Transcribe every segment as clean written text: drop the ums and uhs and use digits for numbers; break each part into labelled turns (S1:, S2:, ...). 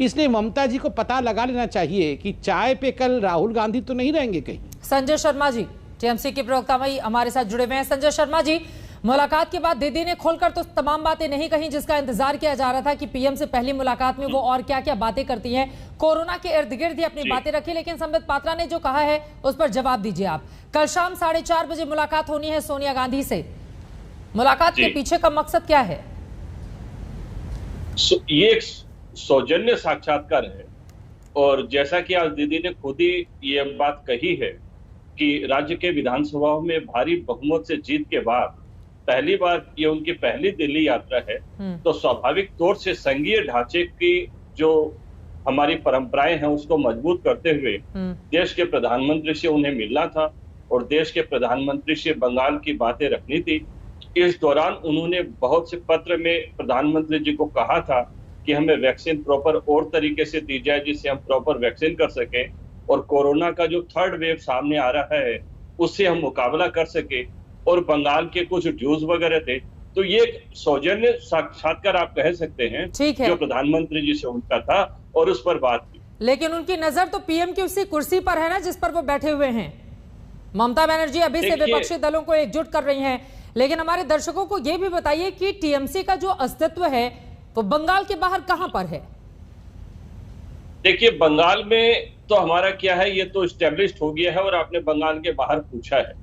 S1: इसलिए ममता जी को पता लगा लेना चाहिए कि चाय पे कल राहुल गांधी तो नहीं रहेंगे कहीं।
S2: संजय शर्मा जी टीएमसी के प्रवक्ता वही हमारे साथ जुड़े हुए हैं। संजय शर्मा जी, मुलाकात के बाद दीदी ने खोलकर तो तमाम बातें नहीं कही जिसका इंतजार किया जा रहा था कि पीएम से पहली मुलाकात में वो और क्या क्या बातें करती हैं। कोरोना के इर्द गिर्द ही अपनी बातें रखी, लेकिन संबित पात्रा ने जो कहा है उस पर जवाब दीजिए आप। कल शाम 4:30 बजे मुलाकात होनी है सोनिया गांधी से। मुलाकात के पीछे का मकसद क्या है?
S3: ये एक सौजन्य साक्षात्कार है और जैसा कि आज दीदी ने खुद ही ये बात कही है कि राज्य के विधानसभाओं में भारी बहुमत से जीत के बाद पहली बार ये उनकी पहली दिल्ली यात्रा है, तो स्वाभाविक तौर से संघीय ढांचे की जो हमारी परंपराएं हैं उसको मजबूत करते हुए देश के प्रधानमंत्री से उन्हें मिलना था और देश के प्रधानमंत्री से बंगाल की बातें रखनी थी। इस दौरान उन्होंने बहुत से पत्र में प्रधानमंत्री जी को कहा था कि हमें वैक्सीन प्रॉपर और तरीके से दी जाए जिससे हम प्रॉपर वैक्सीन कर सके और कोरोना का जो थर्ड वेव सामने आ रहा है उससे हम मुकाबला कर सके और बंगाल के कुछ ड्यूज वगैरह थे। तो ये सौजन्य साक्षात्कार आप कह सकते हैं जो प्रधानमंत्री जी से उनका था और उस पर बात की।
S2: लेकिन उनकी नजर तो पीएम की उसी कुर्सी पर है ना जिस पर वो बैठे हुए हैं। ममता बनर्जी अभी से विपक्षी दलों को एकजुट कर रही हैं, लेकिन हमारे दर्शकों को यह भी बताइए कि टीएमसी का जो अस्तित्व है वो बंगाल के बाहर कहां पर है?
S3: देखिए, बंगाल में तो हमारा क्या है, ये तो एस्टेब्लिश्ड हो गया है और आपने बंगाल के बाहर पूछा है।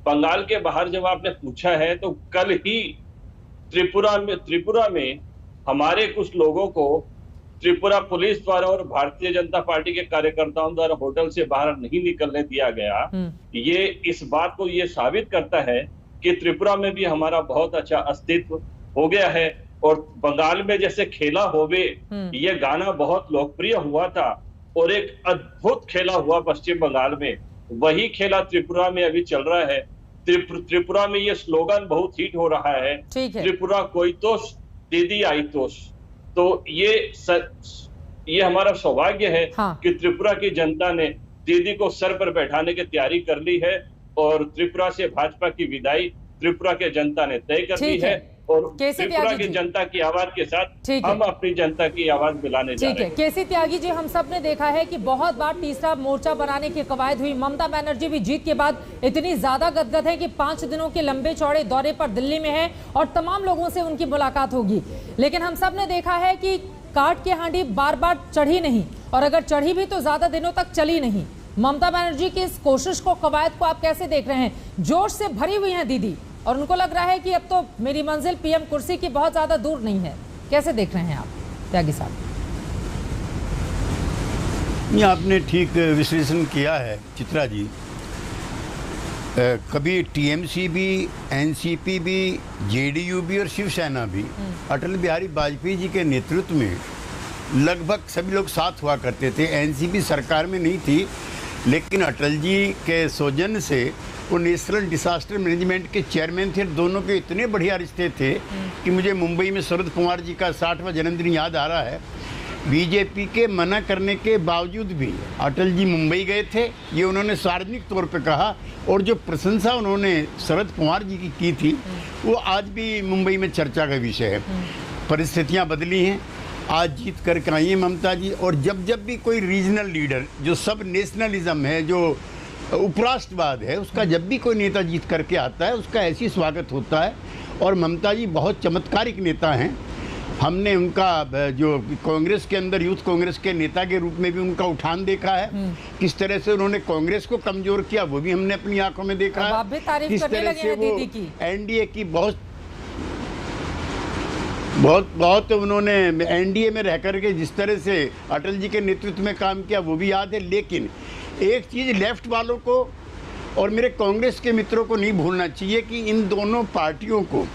S3: बंगाल के बाहर जब आपने पूछा है तो कल ही त्रिपुरा में हमारे कुछ लोगों को त्रिपुरा पुलिस द्वारा और भारतीय जनता पार्टी के कार्यकर्ताओं द्वारा होटल से बाहर नहीं निकलने दिया गया। ये इस बात को ये साबित करता है कि त्रिपुरा में भी हमारा बहुत अच्छा अस्तित्व हो गया है। और बंगाल में जैसे खेला होवे ये गाना बहुत लोकप्रिय हुआ था और एक अद्भुत खेला हुआ पश्चिम बंगाल में, वही खेला त्रिपुरा में अभी चल रहा है। त्रिपुरा में ये स्लोगन बहुत हिट हो रहा है, त्रिपुरा कोई तोष दीदी आई तोष। तो ये हमारा सौभाग्य है कि त्रिपुरा की जनता ने दीदी को सर पर बैठाने की तैयारी कर ली है और त्रिपुरा से भाजपा की विदाई त्रिपुरा के जनता ने तय कर ली है और त्रिपुरा की जनता की आवाज के साथ हम अपनी जनता की आवाज मिलाने जा रहे हैं।
S2: केसी त्यागी जी, हम सब ने देखा है कि बहुत बार तीसरा मोर्चा बनाने की कवायद हुई। ममता बनर्जी भी जीत के बाद इतनी ज्यादा गदगद है कि 5 दिनों के लंबे चौड़े दौरे पर दिल्ली में है और तमाम लोगों से उनकी मुलाकात होगी। लेकिन हम सब ने देखा है कि काट की हांडी बार बार चढ़ी नहीं, और अगर चढ़ी भी तो ज्यादा दिनों तक चली नहीं। ममता बनर्जी की इस कोशिश को, कवायद को आप कैसे देख रहे हैं? जोश से भरी हुई हैं दीदी और उनको लग रहा है कि अब तो मेरी मंजिल पीएम कुर्सी की बहुत ज्यादा दूर नहीं है। कैसे देख रहे हैं आप त्यागी साहब?
S4: ये आपने ठीक विश्लेषण किया है चित्रा जी। कभी टीएमसी भी, एनसीपी भी, जेडीयू भी और शिवसेना भी अटल बिहारी वाजपेयी जी के नेतृत्व में लगभग सभी लोग साथ हुआ करते थे। एनसीपी सरकार में नहीं थी, लेकिन अटल जी के सौजन्य से वो नेशनल डिसास्टर मैनेजमेंट के चेयरमैन थे। दोनों के इतने बढ़िया रिश्ते थे कि मुझे मुंबई में शरद पवार जी का 60वां जन्मदिन याद आ रहा है। बीजेपी के मना करने के बावजूद भी अटल जी मुंबई गए थे, ये उन्होंने सार्वजनिक तौर पे कहा। और जो प्रशंसा उन्होंने शरद पवार जी की थी वो आज भी मुंबई में चर्चा का विषय है। परिस्थितियाँ बदली हैं, आज जीत करके आई है ममता जी। और जब जब भी कोई रीजनल लीडर, जो सब नेशनलिज्म है, जो उपराष्ट्रवाद है, उसका जब भी कोई नेता जीत करके आता है उसका ऐसी स्वागत होता है। और ममता जी बहुत चमत्कारिक नेता हैं। हमने उनका जो कांग्रेस के अंदर यूथ कांग्रेस के नेता के रूप में भी उनका उठान देखा है। किस तरह से उन्होंने कांग्रेस को कमजोर किया वो भी हमने अपनी आंखों में देखा है। किस तरह से वो एनडीए की बहुत उन्होंने एनडीए में रह करके जिस तरह से अटल जी के नेतृत्व में काम किया वो भी याद है। लेकिन एक चीज़ लेफ्ट वालों को और मेरे कांग्रेस के मित्रों को नहीं भूलना चाहिए कि इन दोनों पार्टियों को